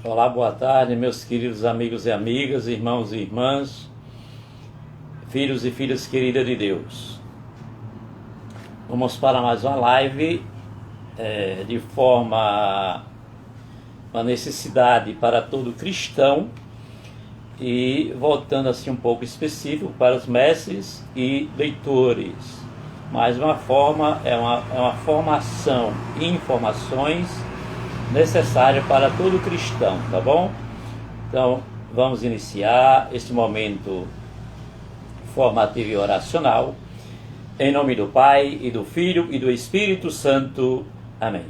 Olá, boa tarde, meus queridos amigos e amigas, irmãos e irmãs, filhos e filhas queridas de Deus. Vamos para mais uma live de forma, uma necessidade para todo cristão e voltando assim um pouco específico para os mestres e leitores. Mais uma forma, é uma formação e informações necessária para todo cristão, tá bom? Então, vamos iniciar este momento formativo e oracional, em nome do Pai, e do Filho, e do Espírito Santo. Amém.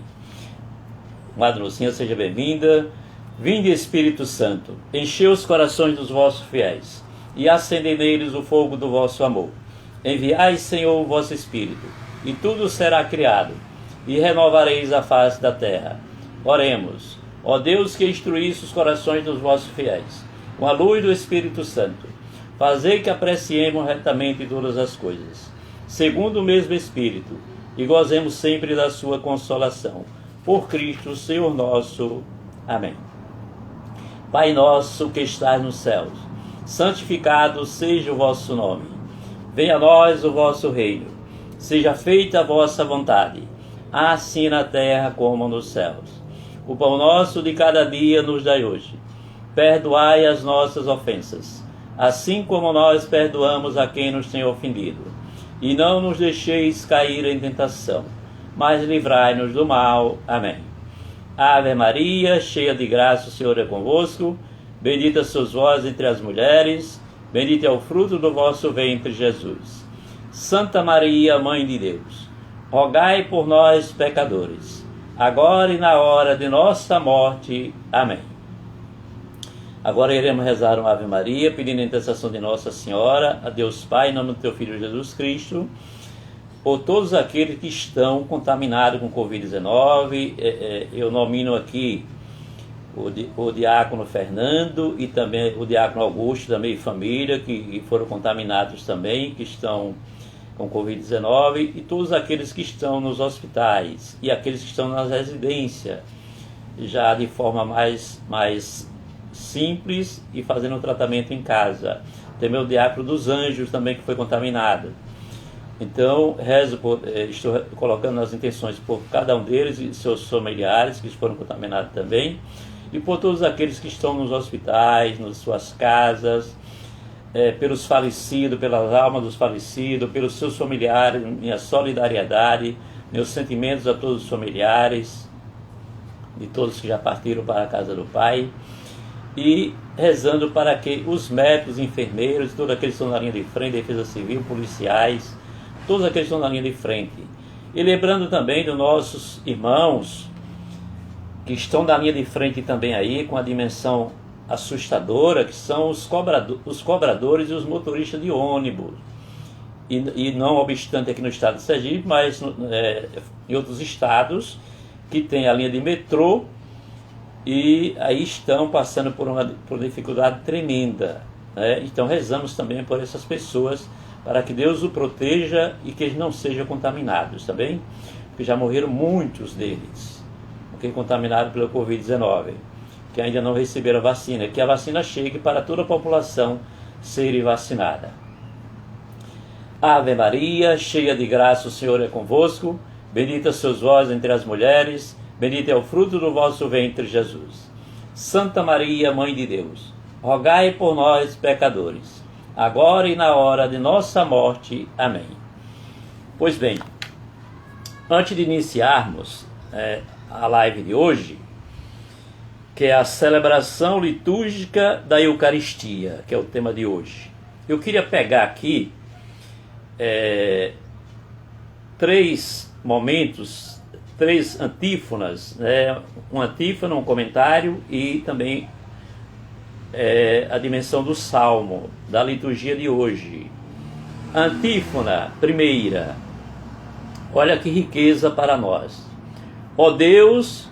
Madre Lucinha, seja bem-vinda. Vinde, Espírito Santo, enchei os corações dos vossos fiéis, e acendei neles o fogo do vosso amor. Enviai, Senhor, o vosso Espírito, e tudo será criado, e renovareis a face da terra. Oremos. Ó Deus, que instruísse os corações dos vossos fiéis, com a luz do Espírito Santo, fazei que apreciemos retamente todas as coisas, segundo o mesmo Espírito, e gozemos sempre da sua consolação. Por Cristo, Senhor nosso. Amém. Pai nosso que estás nos céus, santificado seja o vosso nome. Venha a nós o vosso reino. Seja feita a vossa vontade, assim na terra como nos céus. O pão nosso de cada dia nos dai hoje. Perdoai as nossas ofensas, assim como nós perdoamos a quem nos tem ofendido. E não nos deixeis cair em tentação, mas livrai-nos do mal. Amém. Ave Maria, cheia de graça, o Senhor é convosco. Bendita sois vós entre as mulheres, bendito é o fruto do vosso ventre, Jesus. Santa Maria, Mãe de Deus, rogai por nós, pecadores, agora e na hora de nossa morte. Amém. Agora iremos rezar uma Ave Maria, pedindo a intercessão de Nossa Senhora, a Deus Pai, em nome do teu Filho Jesus Cristo, por todos aqueles que estão contaminados com Covid-19. Eu nomino aqui o diácono Fernando e também o diácono Augusto, também família, que foram contaminados também, que estão com Covid-19, e todos aqueles que estão nos hospitais e aqueles que estão nas residências, já de forma mais simples e fazendo o tratamento em casa. Tem meu diácono dos Anjos também, que foi contaminado. Então, estou colocando as intenções por cada um deles e seus familiares que foram contaminados também, e por todos aqueles que estão nos hospitais, nas suas casas, pelos falecidos, pelas almas dos falecidos, pelos seus familiares, minha solidariedade, meus sentimentos a todos os familiares, de todos que já partiram para a casa do Pai, e rezando para que os médicos, enfermeiros, todos aqueles que estão na linha de frente, defesa civil, policiais, todos aqueles que estão na linha de frente. E lembrando também dos nossos irmãos que estão na linha de frente também aí, com a dimensão assustadora, que são os cobradores e os motoristas de ônibus. E não obstante aqui no estado de Sergipe, mas em outros estados que tem a linha de metrô, e aí estão passando por dificuldade tremenda, né? Então rezamos também por essas pessoas, para que Deus o proteja e que eles não sejam contaminados, tá bem? Porque já morreram muitos deles, contaminados pelo Covid-19, que ainda não receberam a vacina, que a vacina chegue para toda a população ser vacinada. Ave Maria, cheia de graça, o Senhor é convosco, bendita sois vós entre as mulheres, bendito é o fruto do vosso ventre, Jesus. Santa Maria, Mãe de Deus, rogai por nós, pecadores, agora e na hora de nossa morte. Amém. Pois bem, antes de iniciarmos a live de hoje, que é a celebração litúrgica da Eucaristia, que é o tema de hoje, eu queria pegar aqui três momentos, três antífonas, uma antífona, um comentário e também a dimensão do Salmo, da liturgia de hoje. Antífona primeira, olha que riqueza para nós. Ó Deus,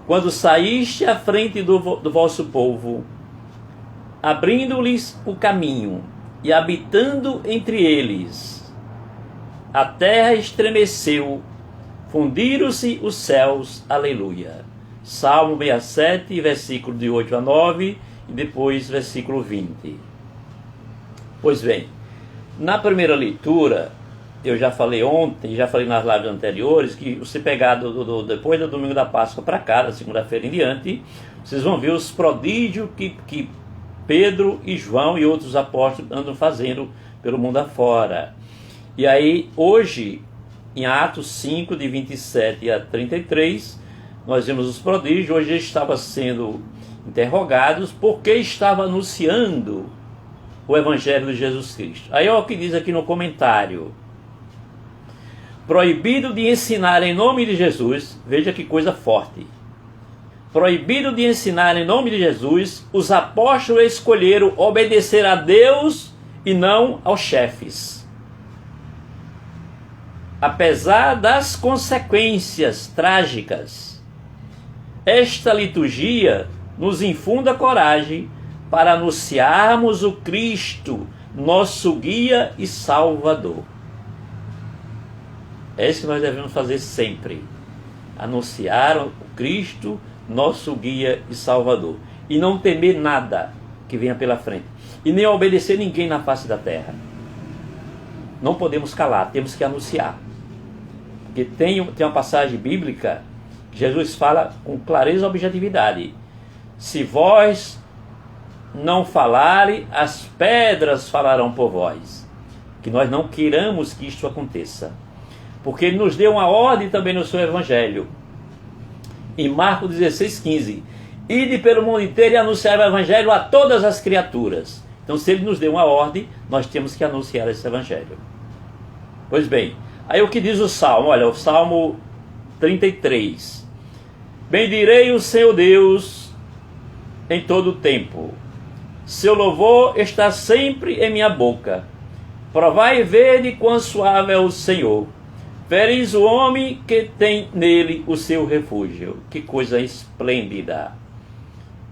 quando saíste à frente do vosso povo, abrindo-lhes o caminho e habitando entre eles, a terra estremeceu, fundiram-se os céus, aleluia. Salmo 67, versículo de 8 a 9, e depois versículo 20. Pois bem, na primeira leitura, eu já falei ontem, já falei nas lives anteriores, que você pegar depois do domingo da Páscoa para cá, da segunda-feira em diante, vocês vão ver os prodígios que Pedro e João e outros apóstolos andam fazendo pelo mundo afora. E aí, hoje, em Atos 5, de 27 a 33, nós vemos os prodígios. Hoje eles estavam sendo interrogados porque estava anunciando o Evangelho de Jesus Cristo. Aí olha o que diz aqui no comentário: proibido de ensinar em nome de Jesus, veja que coisa forte. Proibido de ensinar em nome de Jesus, os apóstolos escolheram obedecer a Deus e não aos chefes. Apesar das consequências trágicas, esta liturgia nos infunda coragem para anunciarmos o Cristo, nosso guia e Salvador. É isso que nós devemos fazer sempre: anunciar o Cristo, nosso guia e Salvador, e não temer nada que venha pela frente, e nem obedecer ninguém na face da terra. Não podemos calar, temos que anunciar. Porque tem uma passagem bíblica que Jesus fala com clareza e objetividade: se vós não falarem, as pedras falarão por vós. Que nós não queiramos que isto aconteça, porque Ele nos deu uma ordem também no seu Evangelho. Em Marcos 16,15: ide pelo mundo inteiro e anunciar o Evangelho a todas as criaturas. Então, se Ele nos deu uma ordem, nós temos que anunciar esse Evangelho. Pois bem, aí o que diz o Salmo? Olha, o Salmo 33: bendirei o Senhor Deus em todo o tempo, seu louvor está sempre em minha boca. Provai e vede quão suave é o Senhor. Feliz o homem que tem nele o seu refúgio. Que coisa esplêndida.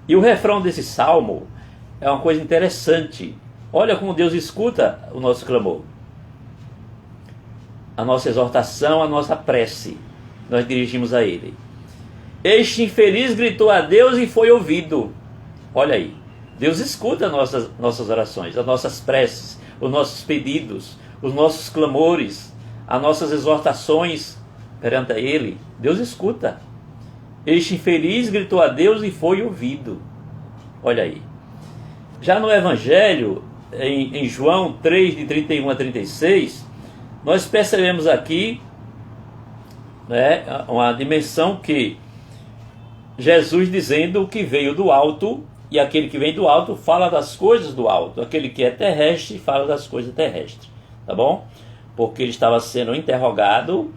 E o refrão desse salmo é uma coisa interessante. Olha como Deus escuta o nosso clamor, a nossa exortação, a nossa prece. Nós dirigimos a Ele. Este infeliz gritou a Deus e foi ouvido. Olha aí, Deus escuta nossas orações, as nossas preces, os nossos pedidos, os nossos clamores, as nossas exortações perante a Ele. Deus escuta. Este infeliz gritou a Deus e foi ouvido. Olha aí. Já no Evangelho, em João 3, de 31 a 36, nós percebemos aqui, né, uma dimensão que Jesus dizendo que veio do alto, e aquele que vem do alto fala das coisas do alto. Aquele que é terrestre fala das coisas terrestres. Tá bom? Porque ele estava sendo interrogado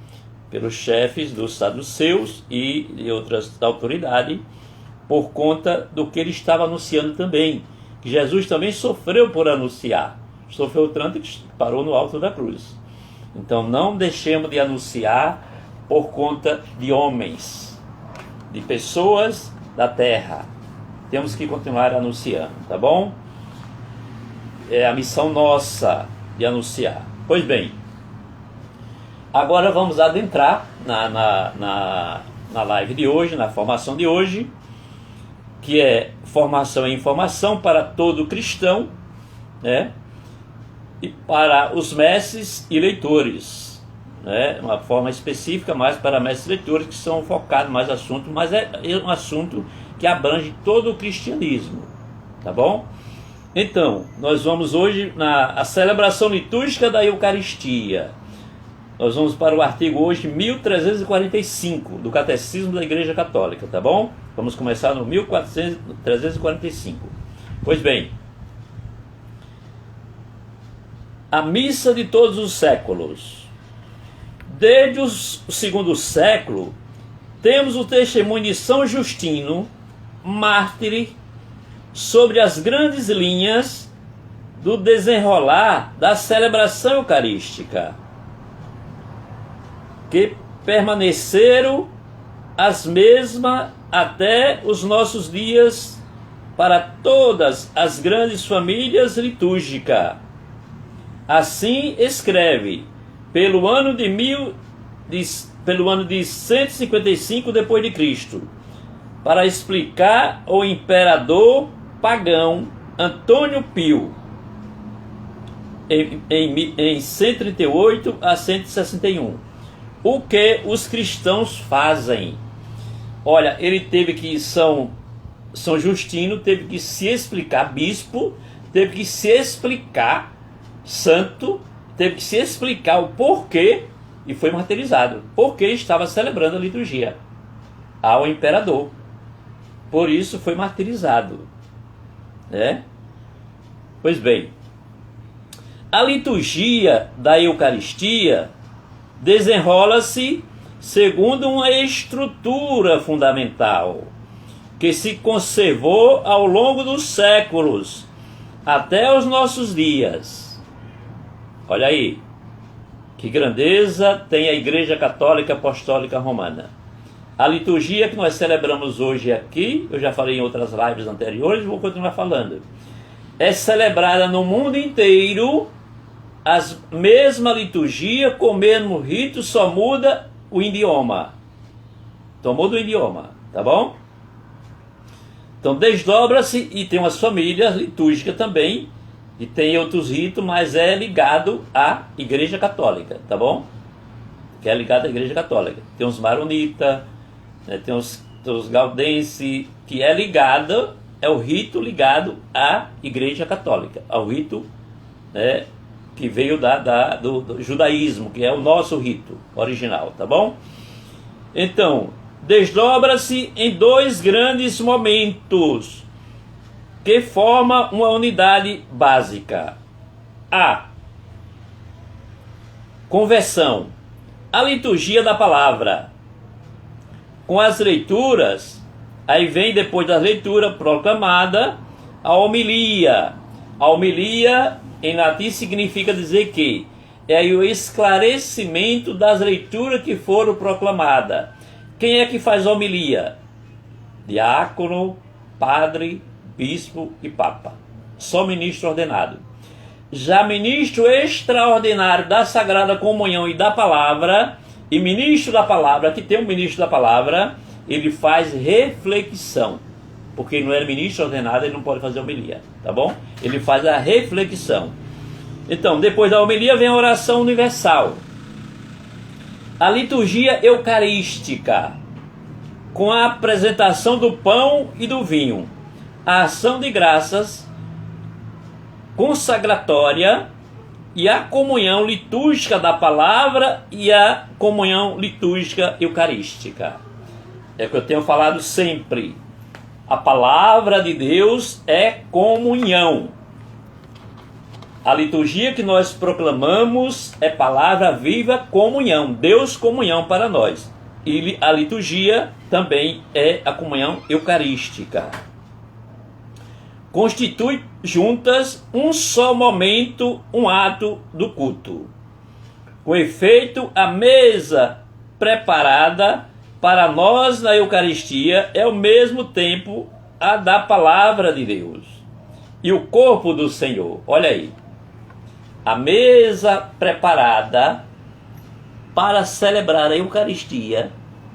pelos chefes dos saduceus e de outras autoridades por conta do que ele estava anunciando também. Que Jesus também sofreu por anunciar. Sofreu tanto que parou no alto da cruz. Então não deixemos de anunciar por conta de homens, de pessoas da terra. Temos que continuar anunciando, tá bom? É a missão nossa de anunciar. Pois bem, agora vamos adentrar na live de hoje, na formação de hoje, que é formação e informação para todo cristão, né? E para os mestres e leitores, né? Uma forma específica mais para mestres e leitores, que são focados mais no assunto, mas é um assunto que abrange todo o cristianismo, tá bom? Então, nós vamos hoje na celebração litúrgica da Eucaristia. Nós vamos para o artigo hoje 1345 do Catecismo da Igreja Católica, tá bom? Vamos começar no 1345. Pois bem, a missa de todos os séculos. Desde o segundo século, temos o testemunho de São Justino, mártir, sobre as grandes linhas do desenrolar da celebração eucarística, que permaneceram as mesmas até os nossos dias para todas as grandes famílias litúrgicas. Assim escreve, pelo ano de 155 depois de Cristo, para explicar o imperador pagão Antônio Pio em 138 a 161. O que os cristãos fazem? Olha, ele teve que São Justino teve que se explicar, bispo, teve que se explicar, santo, teve que se explicar o porquê e foi martirizado, porque estava celebrando a liturgia ao imperador. Por isso foi martirizado, né? Pois bem, a liturgia da Eucaristia desenrola-se segundo uma estrutura fundamental que se conservou ao longo dos séculos até os nossos dias. Olha aí, que grandeza tem a Igreja Católica Apostólica Romana. A liturgia que nós celebramos hoje aqui, eu já falei em outras lives anteriores, vou continuar falando, é celebrada no mundo inteiro, a mesma liturgia, com o mesmo rito, só muda o idioma. Então muda o idioma, tá bom? Então desdobra-se e tem umas famílias litúrgicas também, e tem outros ritos, mas é ligado à Igreja Católica, tá bom? Que é ligado à Igreja Católica. Tem uns maronitas, né, tem os gaudenses, que é ligado, é o rito ligado à Igreja Católica, ao rito, né, que veio do judaísmo, que é o nosso rito original, tá bom? Então, desdobra-se em dois grandes momentos que formam uma unidade básica. A conversão, a liturgia da palavra, com as leituras, aí vem depois da leitura proclamada a homilia. A homilia em latim significa dizer que é o esclarecimento das leituras que foram proclamadas. Quem é que faz a homilia? Diácono, padre, bispo e papa. Só ministro ordenado. Já ministro extraordinário da Sagrada Comunhão e da Palavra, e ministro da Palavra, que tem um ministro da Palavra, ele faz reflexão. Porque ele não é ministro ordenado, ele não pode fazer homilia, tá bom? Ele faz a reflexão. Então, depois da homilia vem a oração universal. A liturgia eucarística, com a apresentação do pão e do vinho. A ação de graças consagratória e a comunhão litúrgica da palavra e a comunhão litúrgica eucarística. É o que eu tenho falado sempre. A palavra de Deus é comunhão. A liturgia que nós proclamamos é palavra viva, comunhão. Deus, comunhão para nós. E a liturgia também é a comunhão eucarística. Constitui juntas um só momento, um ato do culto. Com efeito, a mesa preparada para nós na Eucaristia é ao mesmo tempo a da palavra de Deus e o corpo do Senhor. Olha aí, a mesa preparada para celebrar a Eucaristia,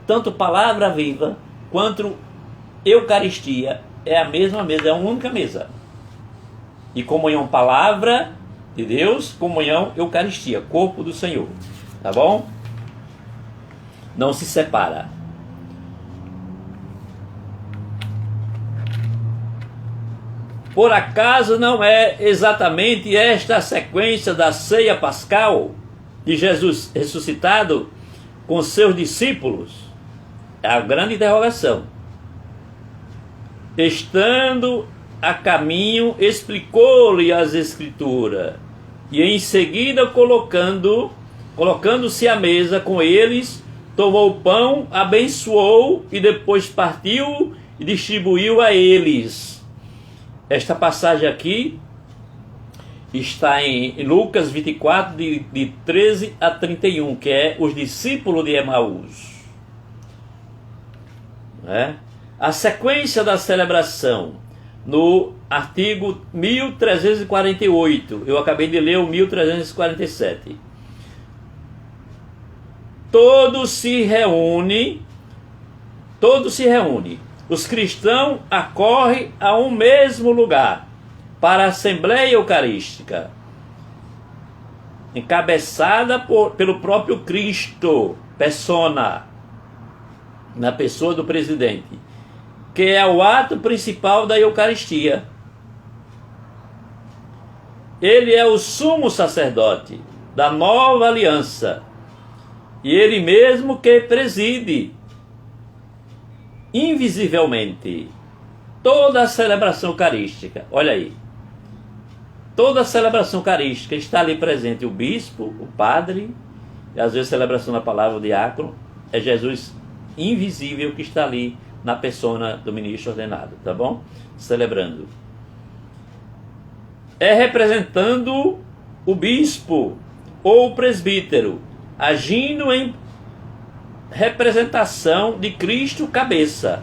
tanto palavra viva quanto Eucaristia, é a mesma mesa, é uma única mesa. E comunhão palavra de Deus, comunhão Eucaristia, corpo do Senhor. Tá bom? Não se separa. Por acaso não é exatamente esta a sequência da ceia pascal de Jesus ressuscitado com seus discípulos? É a grande interrogação. Estando a caminho, explicou-lhe as Escrituras, e em seguida, colocando-se à mesa com eles, tomou o pão, abençoou e depois partiu e distribuiu a eles. Esta passagem aqui está em Lucas 24, de 13 a 31, que é os discípulos de Emaús. A sequência da celebração, no artigo 1348, eu acabei de ler o 1347. Todo se reúne os cristãos acorrem a um mesmo lugar, para a Assembleia Eucarística, encabeçada pelo próprio Cristo, persona, na pessoa do presidente, que é o ato principal da Eucaristia. Ele é o sumo sacerdote da nova aliança, e ele mesmo que preside invisivelmente toda a celebração eucarística. Olha aí, toda a celebração eucarística está ali presente o bispo, o padre, e às vezes a celebração da palavra, o diácono, é Jesus invisível que está ali na persona do ministro ordenado, tá bom? Celebrando. É representando o bispo ou o presbítero, agindo em representação de Cristo cabeça.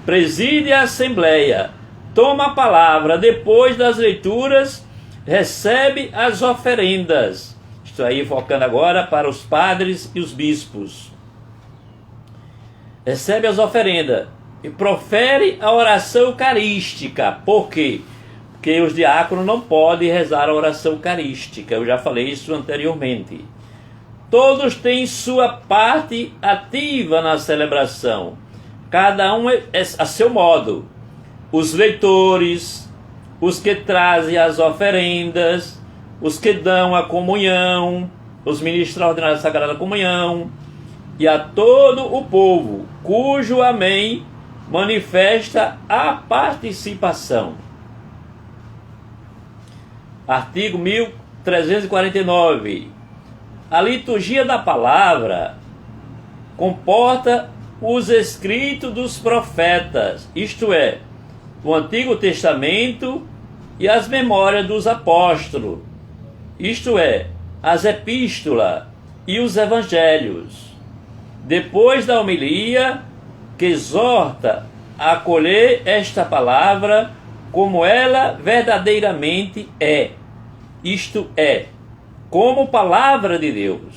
Preside a assembleia, toma a palavra, depois das leituras, recebe as oferendas. Estou aí focando agora para os padres e os bispos. Recebe as oferendas e profere a oração eucarística. Por quê? Porque os diáconos não podem rezar a oração eucarística. Eu já falei isso anteriormente. Todos têm sua parte ativa na celebração, cada um a seu modo. Os leitores, os que trazem as oferendas, os que dão a comunhão, os ministros ordenados da Sagrada Comunhão, e a todo o povo, cujo amém manifesta a participação. Artigo 1349. A liturgia da palavra comporta os escritos dos profetas, isto é, o Antigo Testamento e as memórias dos apóstolos, isto é, as epístolas e os evangelhos. Depois da homilia, que exorta a acolher esta palavra como ela verdadeiramente é, isto é, como palavra de Deus.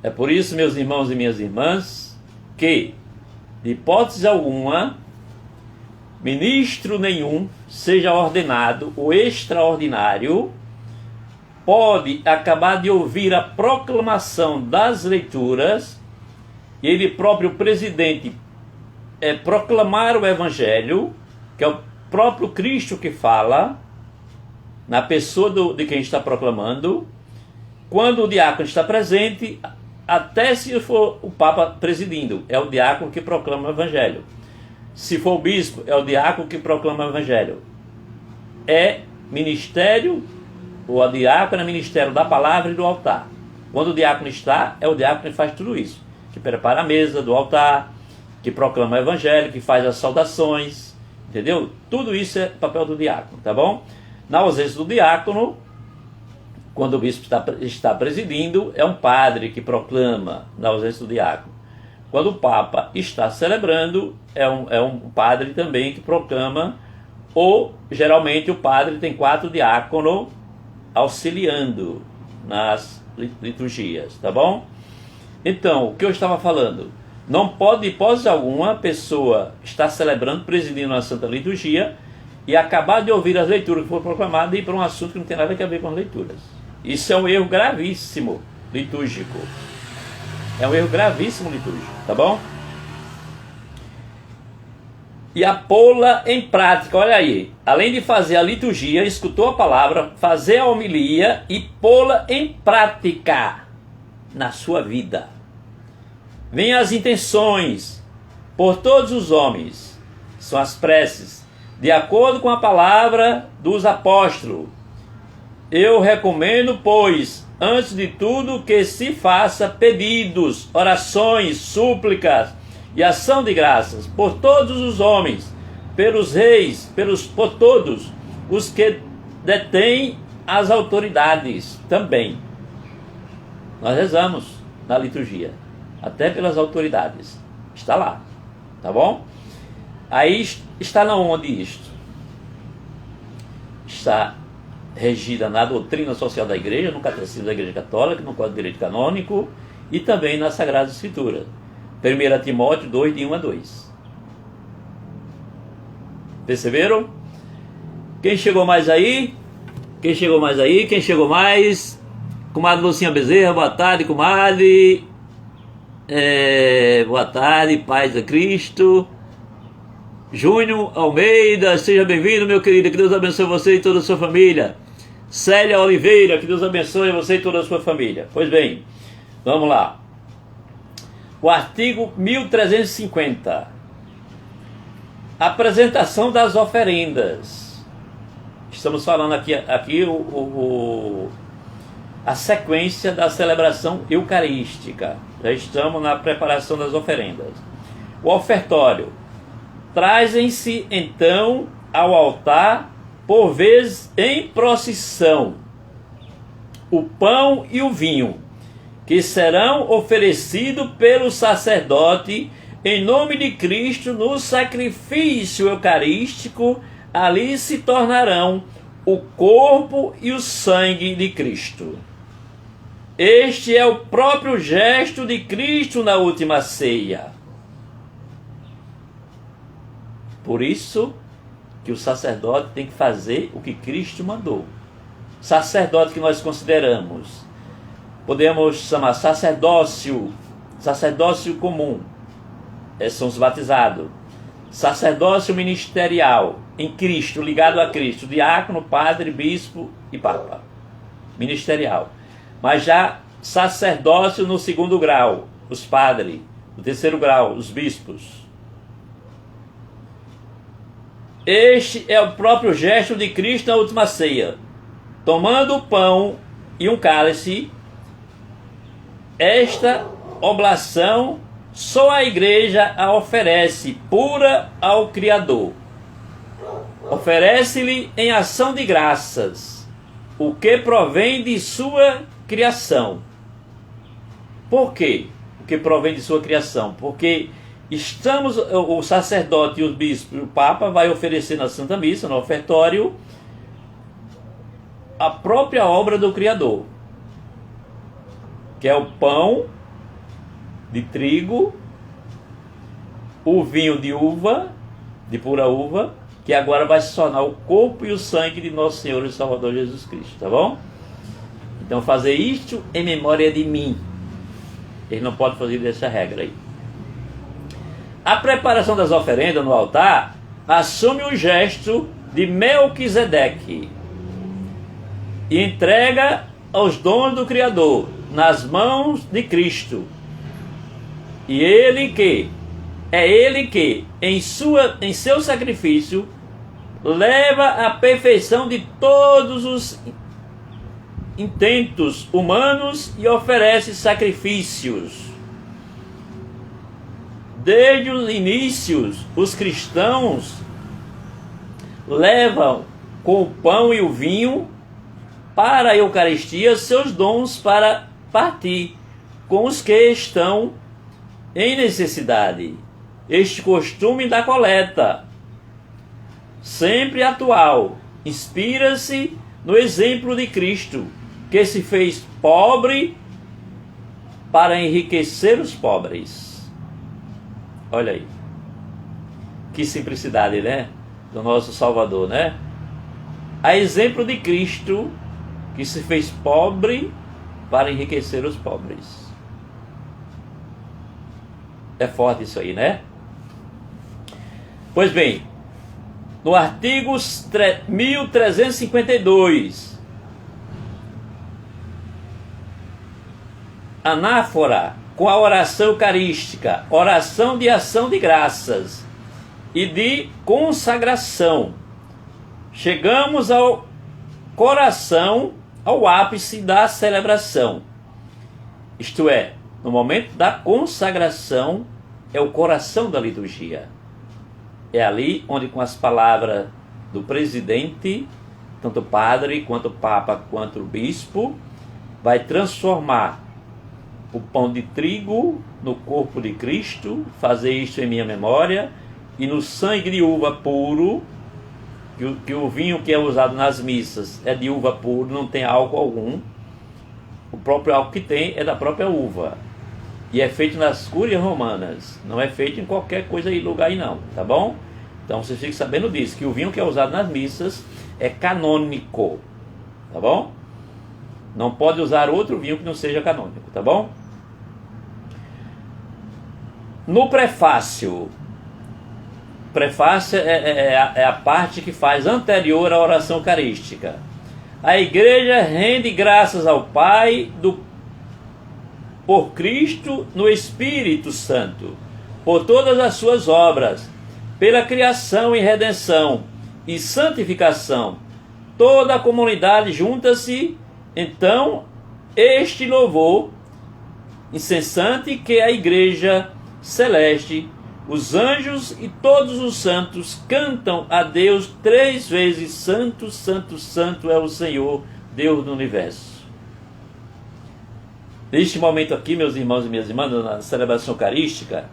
É por isso, meus irmãos e minhas irmãs, que, de hipótese alguma, ministro nenhum, seja ordenado ou extraordinário, pode acabar de ouvir a proclamação das leituras e ele próprio, presidente, proclamar o Evangelho, que é o próprio Cristo que fala, na pessoa de quem está proclamando, quando o diácono está presente, até se for o Papa presidindo, é o diácono que proclama o Evangelho. Se for o bispo, é o diácono que proclama o Evangelho. É ministério, ou a diácono é ministério da palavra e do altar. Quando o diácono está, é o diácono que faz tudo isso, que prepara a mesa do altar, que proclama o Evangelho, que faz as saudações, entendeu? Tudo isso é papel do diácono, tá bom? Na ausência do diácono, quando o bispo está presidindo, é um padre que proclama, na ausência do diácono. Quando o Papa está celebrando, é um padre também que proclama, ou geralmente o padre tem 4 diáconos auxiliando nas liturgias, tá bom? Então, o que eu estava falando? Não pode, de hipótese alguma, a pessoa estar celebrando, presidindo a Santa Liturgia e acabar de ouvir as leituras que foram proclamadas e ir para um assunto que não tem nada a ver com as leituras. Isso é um erro gravíssimo litúrgico. É um erro gravíssimo litúrgico, tá bom? E a pô-la em prática, olha aí. Além de fazer a liturgia, escutou a palavra, fazer a homilia e pô-la em prática na sua vida. Vem as intenções por todos os homens, são as preces, de acordo com a palavra dos apóstolos. Eu recomendo, pois, antes de tudo, que se faça pedidos, orações, súplicas e ação de graças por todos os homens, pelos reis, por todos os que detêm as autoridades também. Nós rezamos na liturgia, até pelas autoridades. Está lá, tá bom? Aí está na onde isto? Está regida na doutrina social da igreja, no catecismo da igreja católica, no Código de Direito Canônico e também na Sagrada Escritura. 1 Timóteo 2, de 1 a 2. Perceberam? Quem chegou mais aí? Quem chegou mais aí? Quem chegou mais? Comadre Lucinha Bezerra, boa tarde, comadre. Boa tarde, paz a Cristo. Júnior Almeida, seja bem-vindo, meu querido. Que Deus abençoe você e toda a sua família. Célia Oliveira, que Deus abençoe você e toda a sua família. Pois bem, vamos lá. O artigo 1350. Apresentação das oferendas. Estamos falando aqui a sequência da celebração eucarística. Já estamos na preparação das oferendas. O ofertório. Trazem-se então ao altar, por vezes em procissão, o pão e o vinho, que serão oferecidos pelo sacerdote em nome de Cristo no sacrifício eucarístico. Ali se tornarão o corpo e o sangue de Cristo. Este é o próprio gesto de Cristo na última ceia. Por isso que o sacerdote tem que fazer o que Cristo mandou. Sacerdote que nós consideramos, podemos chamar sacerdócio comum, são os batizados. Sacerdócio ministerial em Cristo, ligado a Cristo, diácono, padre, bispo e papa. Ministerial. Mas já sacerdócio no 2º grau, os padres. No 3º grau, os bispos. Este é o próprio gesto de Cristo na última ceia. Tomando o pão e um cálice, esta oblação só a igreja a oferece pura ao Criador. Oferece-lhe em ação de graças o que provém de sua criação. Por quê? O que provém de sua criação? Porque o sacerdote e o bispo e o papa vai oferecer na Santa Missa, no ofertório, a própria obra do Criador, que é o pão de trigo, o vinho de uva, de pura uva, que agora vai se tornar o corpo e o sangue de nosso Senhor e Salvador Jesus Cristo, tá bom? Então fazer isto em memória de mim. Ele não pode fazer dessa regra aí. A preparação das oferendas no altar assume o gesto de Melquisedeque e entrega aos dons do Criador nas mãos de Cristo. E é ele que em seu sacrifício leva à perfeição de todos os intentos humanos e oferece sacrifícios. Desde os inícios, os cristãos levam com o pão e o vinho para a Eucaristia seus dons para partir com os que estão em necessidade. Este costume da coleta, sempre atual, inspira-se no exemplo de Cristo, que se fez pobre para enriquecer os pobres. Olha aí, que simplicidade, né? Do nosso Salvador, né? A exemplo de Cristo, que se fez pobre para enriquecer os pobres. É forte isso aí, né? Pois bem, no artigo 1352, anáfora com a oração eucarística, oração de ação de graças e de consagração. Chegamos ao coração, ao ápice da celebração. Isto é, no momento da consagração, é o coração da liturgia. É ali onde, com as palavras do presidente, tanto o padre, quanto o papa, quanto o bispo, vai transformar o pão de trigo no corpo de Cristo, fazer isto em minha memória, e no sangue de uva puro, que o vinho que é usado nas missas é de uva puro, não tem álcool algum. O próprio álcool que tem é da própria uva. E é feito nas cúrias romanas. Não é feito em qualquer coisa aí, lugar aí não, tá bom? Então você fica sabendo disso, que o vinho que é usado nas missas é canônico, tá bom? Não pode usar outro vinho que não seja canônico, tá bom? No prefácio. Prefácio é a parte que faz anterior à oração eucarística. A igreja rende graças ao Pai por Cristo no Espírito Santo, por todas as suas obras, pela criação e redenção e santificação. Toda a comunidade junta-se, então, este louvor incessante que a igreja celeste, os anjos e todos os santos cantam a Deus 3 vezes: Santo, Santo, Santo é o Senhor, Deus do universo. Neste momento aqui, meus irmãos e minhas irmãs, na celebração eucarística,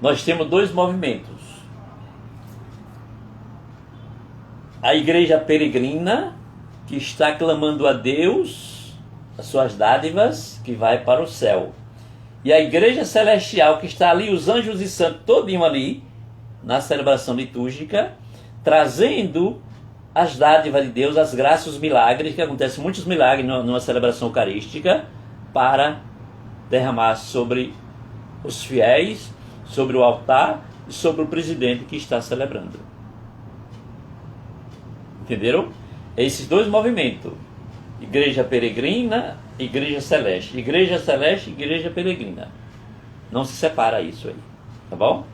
nós temos 2 movimentos. A igreja peregrina, que está clamando a Deus as suas dádivas, que vai para o céu. E a igreja celestial, que está ali, os anjos e santos todinho ali, na celebração litúrgica, trazendo as dádivas de Deus, as graças, os milagres, que acontecem muitos milagres numa celebração eucarística, para derramar sobre os fiéis, sobre o altar e sobre o presidente que está celebrando. Entenderam? Esses 2 movimentos: igreja peregrina, igreja celeste. Igreja celeste, igreja peregrina. Não se separa isso aí, tá bom?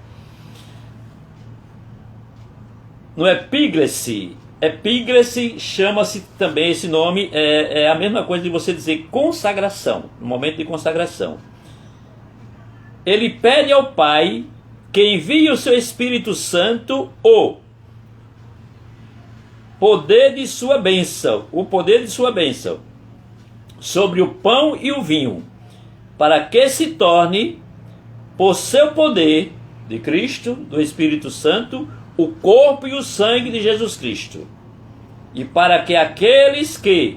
No epígrese chama-se também, esse nome é a mesma coisa de você dizer consagração, no momento de consagração. Ele pede ao Pai que envie o seu Espírito Santo, o poder de sua bênção, sobre o pão e o vinho, para que se torne, por seu poder de Cristo, do Espírito Santo, o corpo e o sangue de Jesus Cristo, e para que aqueles que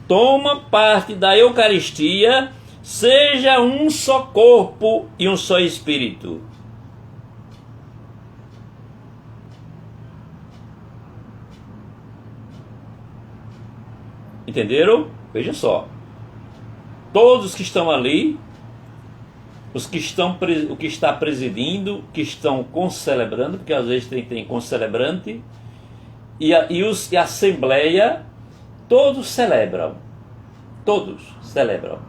tomam parte da Eucaristia seja um só corpo e um só Espírito. Entenderam? Veja só. Todos que estão ali, o que está presidindo, que estão concelebrando, porque às vezes tem concelebrante, e a assembleia, todos celebram. Todos celebram.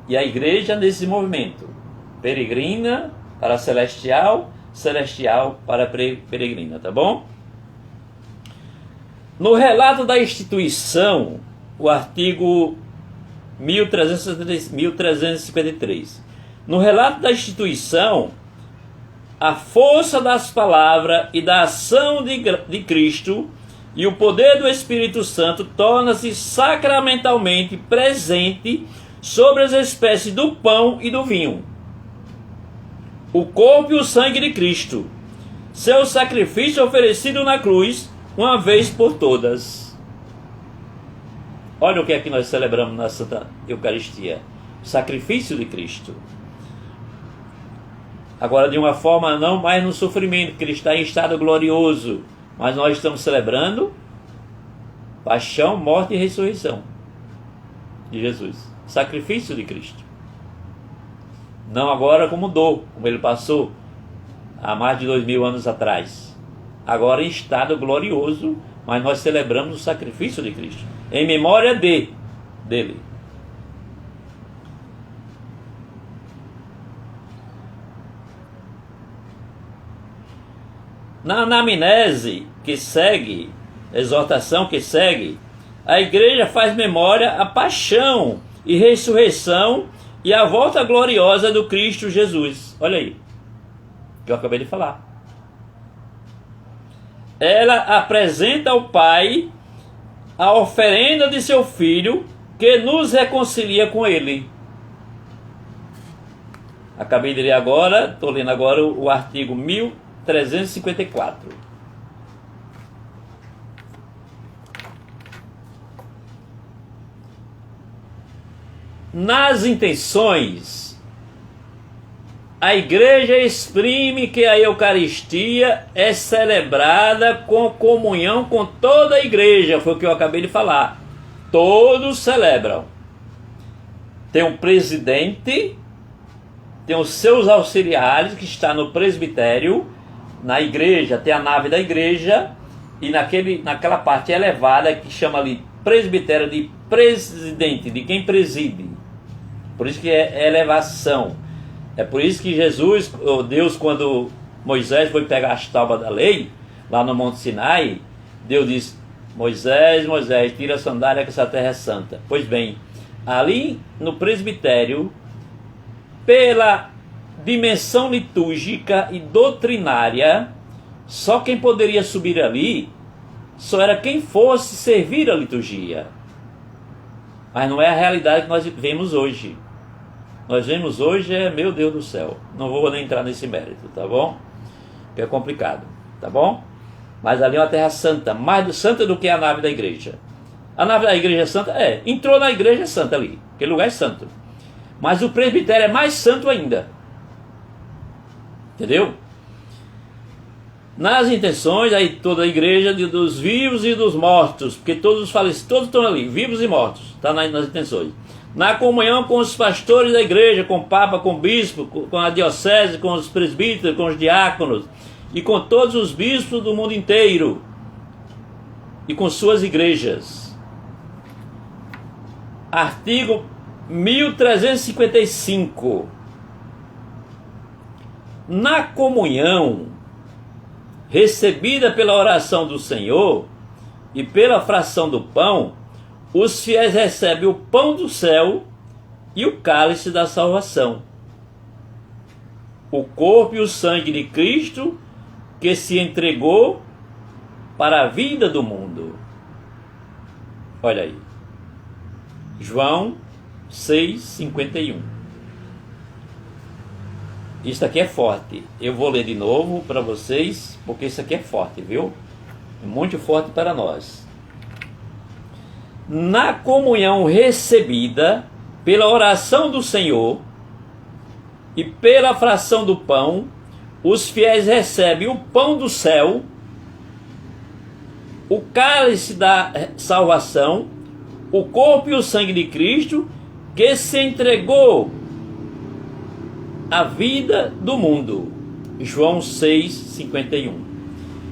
E a igreja nesse movimento: peregrina para celestial, celestial para peregrina, tá bom? No relato da instituição, o artigo 1353. No relato da instituição, a força das palavras e da ação de Cristo e o poder do Espírito Santo torna-se sacramentalmente presente sobre as espécies do pão e do vinho, o corpo e o sangue de Cristo, seu sacrifício oferecido na cruz, uma vez por todas. Olha o que é que nós celebramos na Santa Eucaristia: o sacrifício de Cristo. Agora, de uma forma não mais no sofrimento, que ele está em estado glorioso, mas nós estamos celebrando paixão, morte e ressurreição de Jesus, sacrifício de Cristo. Não agora como dor, como ele passou há mais de 2000 anos atrás. Agora em estado glorioso, mas nós celebramos o sacrifício de Cristo, em memória dele. Na anamnese que segue, exortação que segue, a igreja faz memória à paixão e ressurreição e à volta gloriosa do Cristo Jesus. Olha aí, que eu acabei de falar. Ela apresenta ao Pai a oferenda de seu Filho, que nos reconcilia com Ele. Acabei de ler agora, estou lendo agora o artigo 1354. Nas intenções, a igreja exprime que a Eucaristia é celebrada com comunhão com toda a igreja, foi o que eu acabei de falar. Todos celebram. Tem um presidente, tem os seus auxiliares que está no presbitério, na igreja, tem a nave da igreja, e naquela parte elevada que chama ali presbitério de presidente, de quem preside. Por isso que é elevação. É por isso que Jesus, ou Deus, quando Moisés foi pegar as tábuas da lei, lá no Monte Sinai, Deus disse: Moisés, Moisés, tira a sandália que essa terra é santa. Pois bem, ali no presbitério, pela dimensão litúrgica e doutrinária, só quem poderia subir ali, só era quem fosse servir a liturgia. Mas não é a realidade que nós vemos hoje. Nós vemos hoje meu Deus do céu, não vou nem entrar nesse mérito, tá bom? Que é complicado, tá bom? Mas ali é uma terra santa, mais santa do que a nave da igreja. A nave da igreja é santa? Entrou na igreja é santa ali, aquele lugar é santo. Mas o presbitério é mais santo ainda. Entendeu? Nas intenções, aí toda a igreja dos vivos e dos mortos, porque todos os falecidos, todos estão ali, vivos e mortos, está nas intenções. Na comunhão com os pastores da igreja, com o Papa, com o Bispo, com a Diocese, com os presbíteros, com os diáconos, e com todos os bispos do mundo inteiro, e com suas igrejas. Artigo 1355. Na comunhão recebida pela oração do Senhor e pela fração do pão, os fiéis recebem o pão do céu e o cálice da salvação, o corpo e o sangue de Cristo, que se entregou para a vida do mundo. Olha aí, João 6,51. Isso aqui é forte. Eu vou ler de novo para vocês, porque isso aqui é forte, viu? É muito forte para nós. Na comunhão recebida pela oração do Senhor e pela fração do pão, os fiéis recebem o pão do céu, o cálice da salvação, o corpo e o sangue de Cristo, que se entregou a vida do mundo. João 6,51.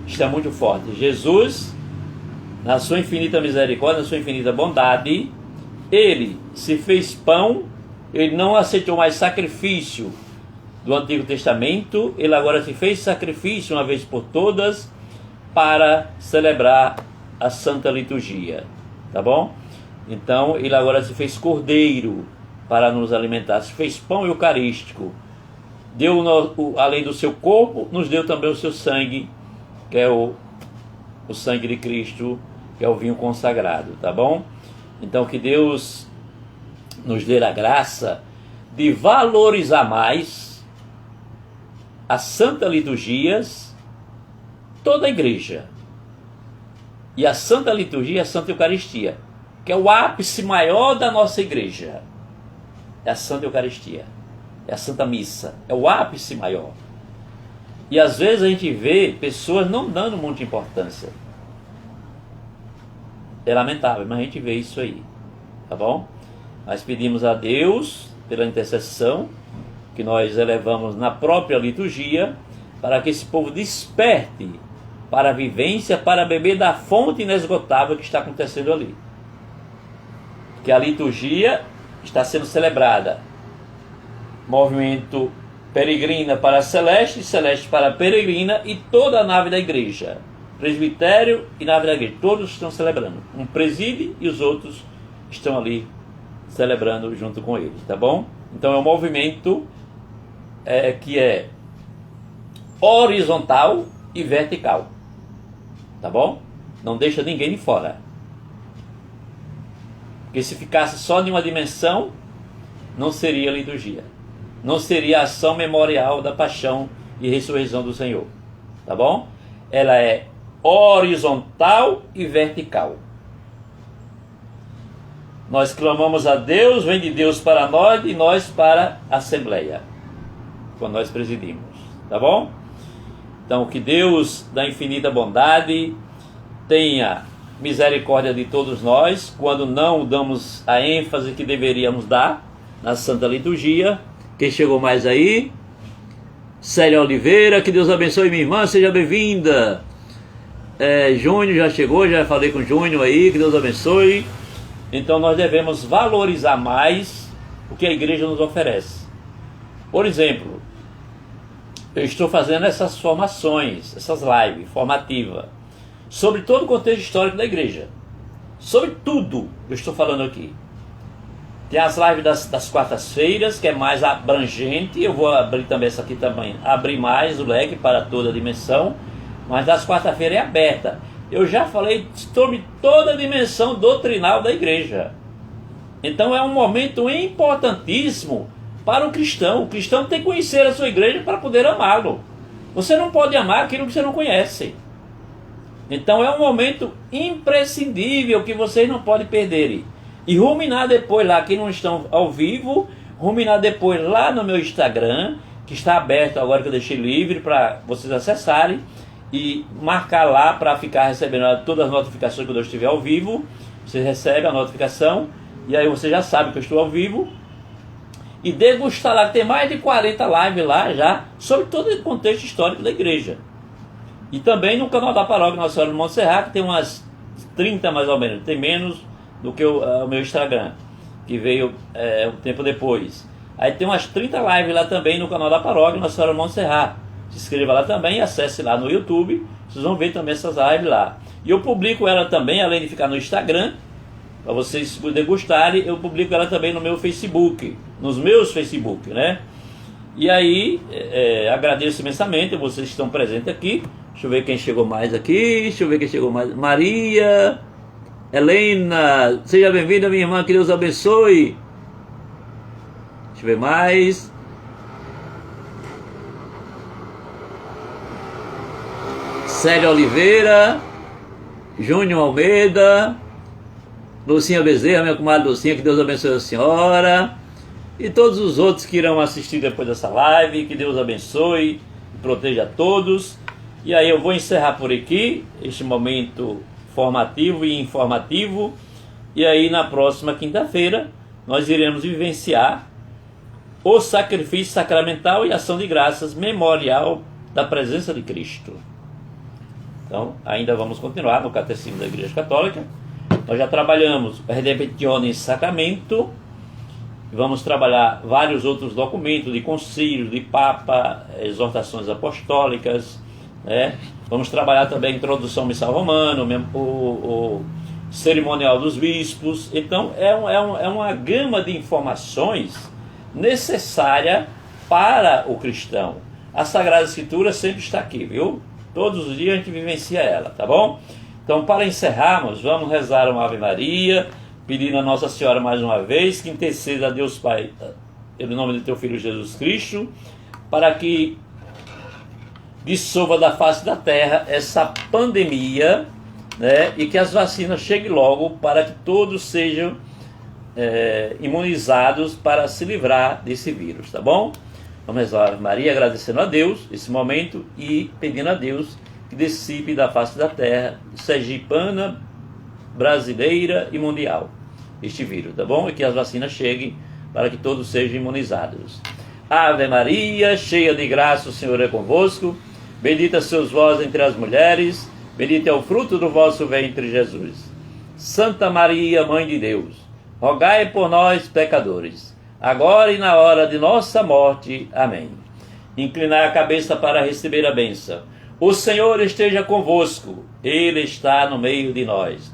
Está muito forte. Jesus, na sua infinita misericórdia, na sua infinita bondade, ele se fez pão, ele não aceitou mais sacrifício do Antigo Testamento, ele agora se fez sacrifício uma vez por todas para celebrar a Santa Liturgia, tá bom? Então ele agora se fez cordeiro para nos alimentar, se fez pão eucarístico, deu além do seu corpo, nos deu também o seu sangue, que é o sangue de Cristo, que é o vinho consagrado, tá bom? Então que Deus nos dê a graça de valorizar mais as Santas Liturgias, toda a igreja, e a Santa Liturgia, a Santa Eucaristia, que é o ápice maior da nossa igreja, é a Santa Eucaristia, é a Santa Missa, é o ápice maior. E às vezes a gente vê pessoas não dando muita importância. É lamentável, mas a gente vê isso aí, tá bom? Nós pedimos a Deus, pela intercessão que nós elevamos na própria liturgia, para que esse povo desperte para a vivência, para beber da fonte inesgotável que está acontecendo ali. Que a liturgia está sendo celebrada. Movimento peregrina para celeste, celeste para peregrina, e toda a nave da igreja. Presbitério e nave da igreja. Todos estão celebrando. Um preside e os outros estão ali celebrando junto com eles, tá bom? Então é um movimento que é horizontal e vertical, tá bom? Não deixa ninguém de fora. Porque se ficasse só de uma dimensão, não seria liturgia. Não seria a ação memorial da paixão e ressurreição do Senhor, tá bom? Ela é horizontal e vertical. Nós clamamos a Deus, vem de Deus para nós e nós para a Assembleia, quando nós presidimos, tá bom? Então, que Deus da infinita bondade tenha misericórdia de todos nós, quando não damos a ênfase que deveríamos dar na Santa Liturgia. Quem chegou mais aí? Célia Oliveira, que Deus abençoe minha irmã, seja bem-vinda. Júnior já chegou, já falei com o Júnior aí, que Deus abençoe. Então nós devemos valorizar mais o que a igreja nos oferece. Por exemplo, eu estou fazendo essas formações, essas lives formativas, sobre todo o contexto histórico da igreja. Sobre tudo eu estou falando aqui. Tem as lives das quartas-feiras, que é mais abrangente. Eu vou abrir também essa aqui também, abrir mais o leque para toda a dimensão. Mas das quarta-feiras é aberta. Eu já falei sobre toda a dimensão doutrinal da igreja. Então é um momento importantíssimo para o cristão. O cristão tem que conhecer a sua igreja para poder amá-lo. Você não pode amar aquilo que você não conhece. Então é um momento imprescindível que vocês não podem perder. E ruminar depois lá, quem não estão ao vivo, ruminar depois lá no meu Instagram, que está aberto agora, que eu deixei livre para vocês acessarem, e marcar lá para ficar recebendo todas as notificações quando eu estiver ao vivo. Você recebe a notificação e aí você já sabe que eu estou ao vivo. E degustar lá, que tem mais de 40 lives lá já sobre todo o contexto histórico da igreja. E também no canal da paróquia Nossa Senhora de Montserrat, que tem umas 30 mais ou menos, tem menos do que o meu Instagram, que veio um tempo depois. Aí tem umas 30 lives lá também no canal da paróquia Nossa Senhora de Montserrat. Se inscreva lá também e acesse lá no YouTube. Vocês vão ver também essas lives lá. E eu publico ela também, além de ficar no Instagram, para vocês degustarem, eu publico ela também no meu Facebook, nos meus Facebook, né? E aí, agradeço imensamente vocês que estão presentes aqui. Deixa eu ver quem chegou mais aqui. Deixa eu ver quem chegou mais. Maria Helena, seja bem-vinda, minha irmã, que Deus abençoe. Deixa eu ver mais. Célia Oliveira, Júnior Almeida, Lucinha Bezerra, minha comadre Lucinha, que Deus abençoe a senhora, e todos os outros que irão assistir depois dessa live, que Deus abençoe e proteja a todos. E aí eu vou encerrar por aqui este momento formativo e informativo, e aí na próxima quinta-feira nós iremos vivenciar o sacrifício sacramental e ação de graças memorial da presença de Cristo. Então, ainda vamos continuar no Catecismo da Igreja Católica. Nós já trabalhamos o Redemptione Sacramento, vamos trabalhar vários outros documentos de concílio, de Papa, exortações apostólicas, né? Vamos trabalhar também a introdução missal romana, o cerimonial dos bispos. Então, é uma gama de informações necessária para o cristão. A Sagrada Escritura sempre está aqui, viu? Todos os dias a gente vivencia ela, tá bom? Então, para encerrarmos, vamos rezar uma Ave Maria, pedindo a Nossa Senhora mais uma vez, que interceda a Deus Pai, em nome do teu Filho Jesus Cristo, para que dissolva da face da terra essa pandemia, né? E que as vacinas cheguem logo para que todos sejam imunizados para se livrar desse vírus, tá bom? Vamos rezar a Ave Maria, agradecendo a Deus esse momento e pedindo a Deus que dissipe da face da terra, sergipana, brasileira e mundial, este vírus, tá bom? E que as vacinas cheguem para que todos sejam imunizados. Ave Maria, cheia de graça, o Senhor é convosco. Bendita sois vós entre as mulheres, bendito é o fruto do vosso ventre, Jesus. Santa Maria, Mãe de Deus, rogai por nós, pecadores, agora e na hora de nossa morte. Amém. Inclinai a cabeça para receber a bênção. O Senhor esteja convosco, Ele está no meio de nós.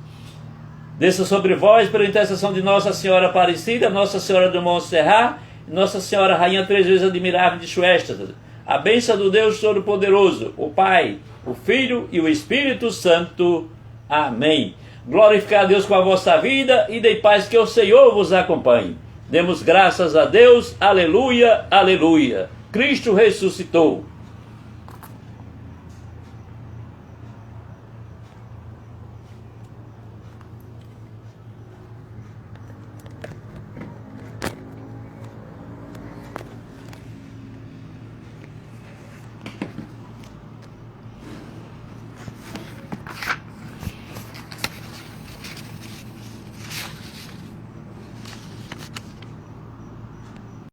Desça sobre vós, pela intercessão de Nossa Senhora Aparecida, Nossa Senhora de Montserrat, Nossa Senhora Rainha três vezes admirável de Schwester, a bênção do Deus Todo-Poderoso, o Pai, o Filho e o Espírito Santo. Amém. Glorificai a Deus com a vossa vida e dei paz, que o Senhor vos acompanhe. Demos graças a Deus. Aleluia, aleluia. Cristo ressuscitou.